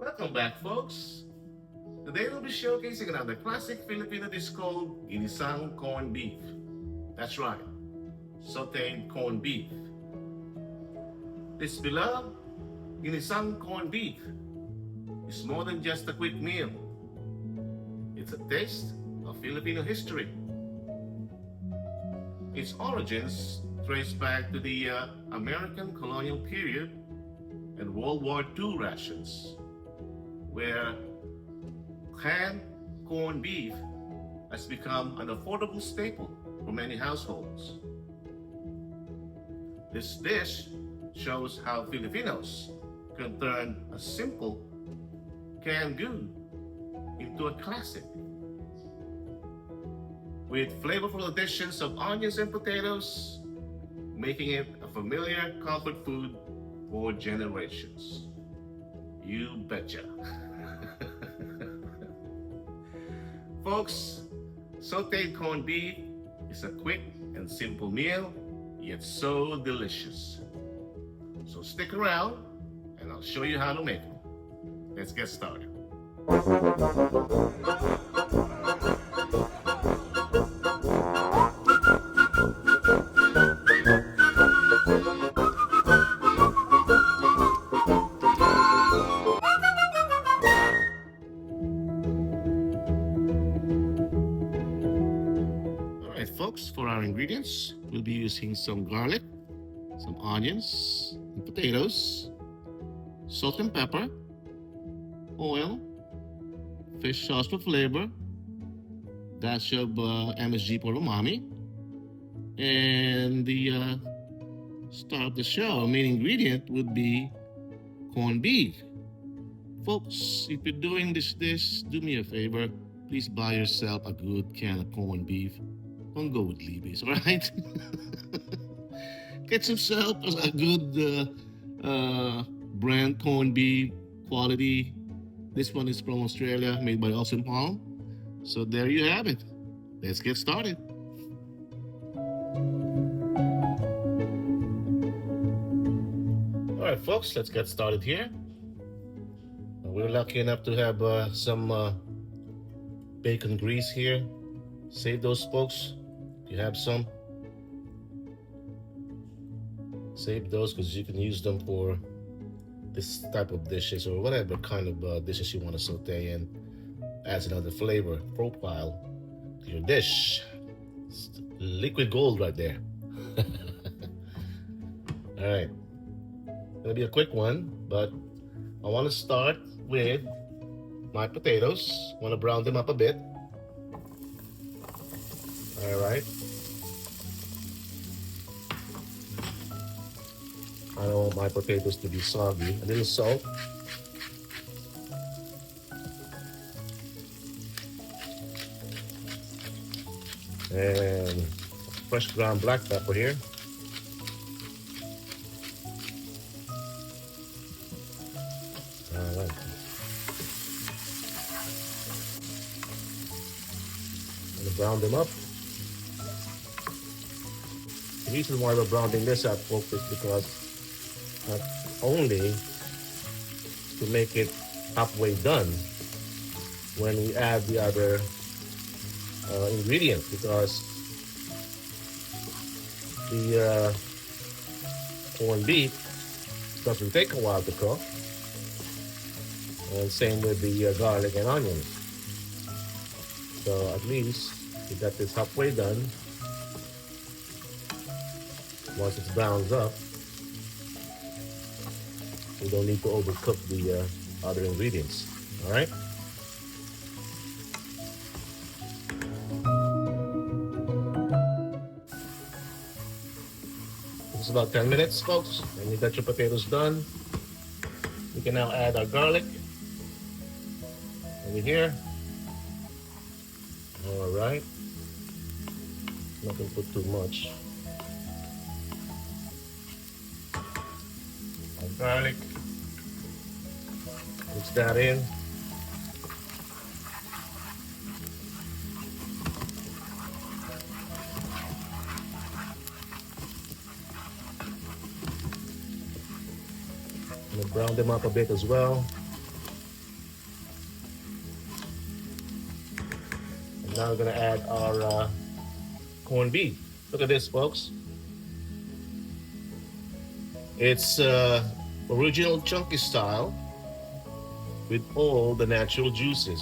Welcome back, folks. Today we'll be showcasing another classic Filipino dish called ginisang corned beef. That's right, sautéed corned beef. This beloved ginisang corned beef is more than just a quick meal. It's a taste of Filipino history. Its origins trace back to the American colonial period and World War II rations, where canned corned beef has become an affordable staple for many households. This dish shows how Filipinos can turn a simple canned good into a classic. With flavorful additions of onions and potatoes, making it a familiar comfort food for generations. You betcha. Folks, sautéed corned beef is a quick and simple meal, yet so delicious. So stick around and I'll show you how to make it. Let's get started. Alright folks, for our ingredients, we'll be using some garlic, some onions, and potatoes, salt and pepper, oil, fish sauce for flavor, dash of MSG for umami, and the star of the show, main ingredient would be corned beef. Folks, if you're doing this dish, do me a favor, please buy yourself a good can of corned beef. Don't go with Libby's, alright? Get yourself a good brand corned beef quality. This one is from Australia, made by Awesome Palm. So there you have it. Let's get started. All right, folks, let's get started here. We're lucky enough to have some bacon grease here. Save those, folks. If you have some, save those because you can use them for this type of dishes or whatever kind of dishes you want to saute and adds another flavor profile to your dish. It's liquid gold right there. All right, gonna be a quick one, but I want to start with my potatoes. Want to brown them up a bit. All right. I don't want my potatoes to be soggy. A little salt. And fresh ground black pepper here. All right. I'm gonna brown them up. The reason why we're browning this up, folks, is because not only to make it halfway done when we add the other ingredient, because the corned beef doesn't take a while to cook, and same with the garlic and onions. So at least we got this halfway done. Once it's browned up, we don't need to overcook the other ingredients. All right. It's about 10 minutes, folks, and you got your potatoes done. We can now add our garlic over here. All right. Not gonna put too much. Our garlic. Mix that in. I'm gonna brown them up a bit as well. Now we're gonna add our corned beef. Look at this, folks. It's original chunky style with all the natural juices.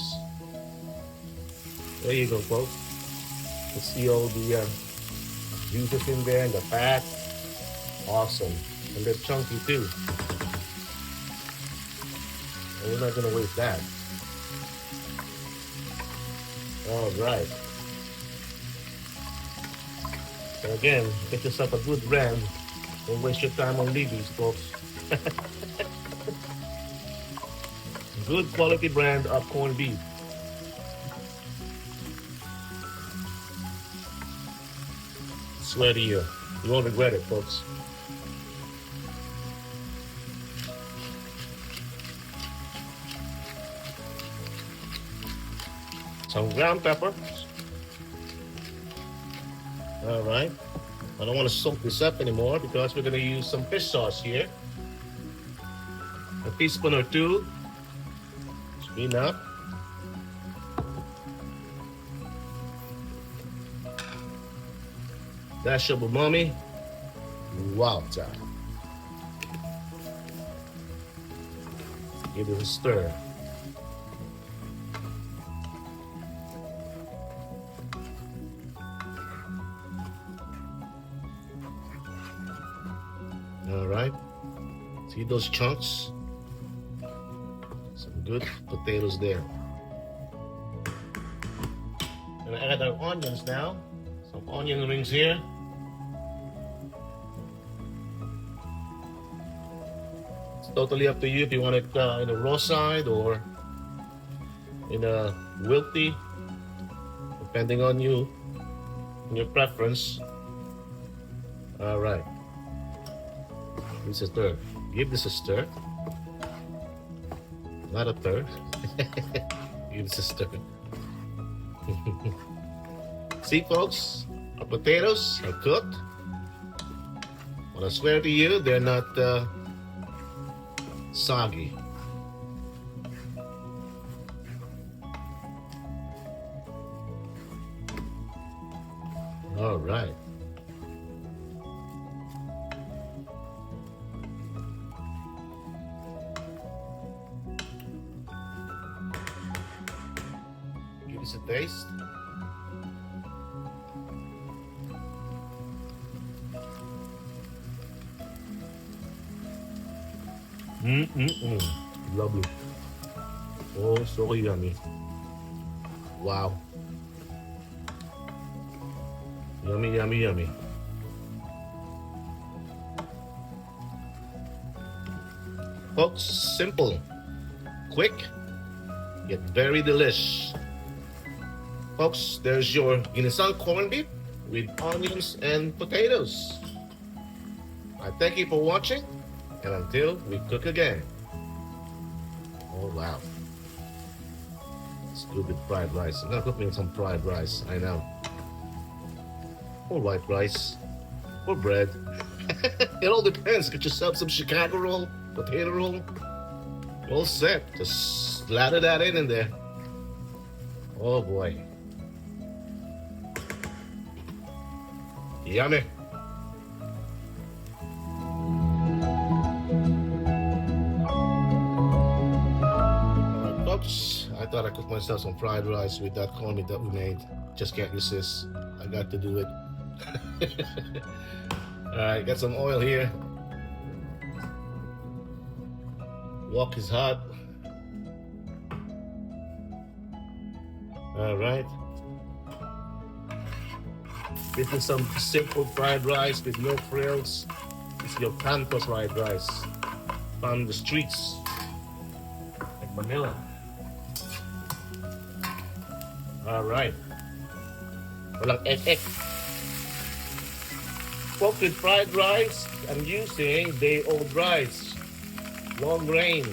There you go, folks. You see all the juices in there and the fat. Awesome. And they're chunky too. And we're not gonna waste that. All right. So again, get yourself a good brand. Don't waste your time on Libby's, folks. Good quality brand of corned beef. I swear to you, you won't regret it, folks. Some ground pepper. All right. I don't want to soak this up anymore because we're going to use some fish sauce here. A teaspoon or two. Should be enough. Dash of umami. Wow, time. Give it a stir. All right. See those chunks? Some good potatoes there. Gonna add our onions now. Some onion rings here. It's totally up to you if you want it in a raw side or in a wilty, depending on you and your preference. All right. Give this a stir. Give this a stir. Not a third. Give this a stir. See, folks, our potatoes are cooked. But I swear to you, they're not soggy. All right. Give us a taste. Lovely. Oh, so yummy. Wow. Yummy, yummy, yummy. Folks, simple, quick, yet very delish. Folks, there's your ginisang corned beef with onions and potatoes. I thank you for watching, and until we cook again. Oh wow. It's good with fried rice. I'm gonna cook me some fried rice, I know. Or white rice, or bread. It all depends. Get yourself some Chicago roll, potato roll. All set. Just slather that in there. Oh boy. Yummy. Alright, folks. I thought I cooked myself some fried rice with that corned beef that we made. Just can't resist. I got to do it. Alright, got some oil here. Wok is hot. Alright. This is some simple fried rice with no frills. It's your canto fried rice from the streets like Manila. Alright. Walang ek-ek. Cooked with fried rice, I'm using day-old rice, long grain,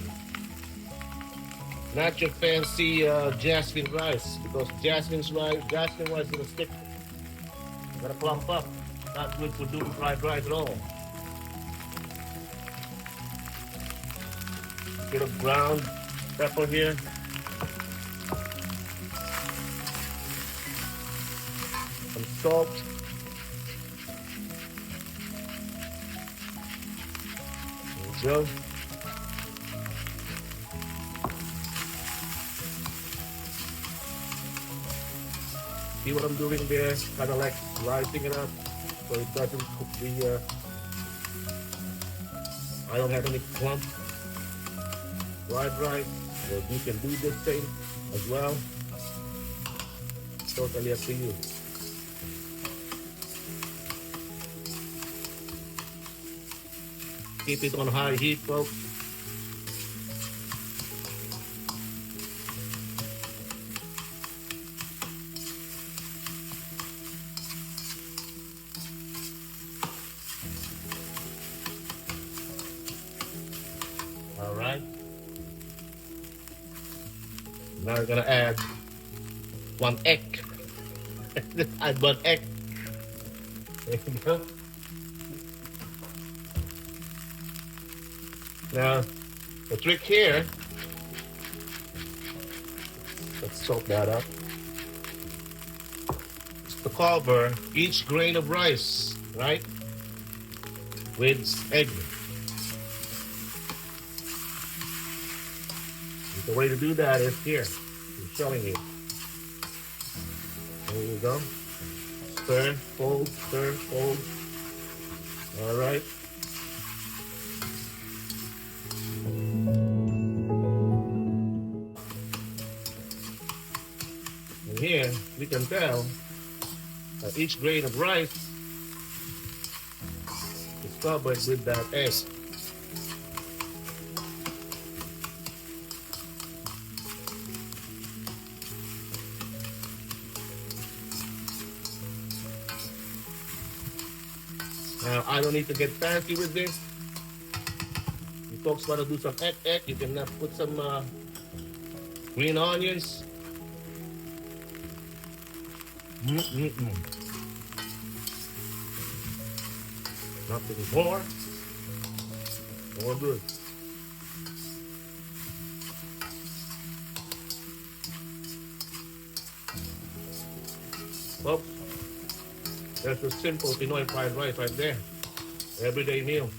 not your fancy jasmine rice, because jasmine rice is gonna stick, gonna clump up. Not good for doing fried rice at all. Bit of ground pepper here. salt. There we go. See what I'm doing there? Kind of like slicing it up so it doesn't cook the. I don't have any clump fried rice. So you can do this thing as well. Totally up to you. Keep it on high heat, folks. All right. Now we're gonna add 1 egg. Let's add 1 egg. There you go. Now, the trick here, let's salt that up, is to cover each grain of rice, right, with egg. And the way to do that is here. I'm showing you. There you go. Stir, fold, stir, fold. All right. And here, we can tell that each grain of rice is covered with that egg. Now, I don't need to get fancy with this. You folks want to do some egg, you can put some green onions. Nothing more. More good. Well, that's a simple Pinoy fried rice right there. Everyday meal.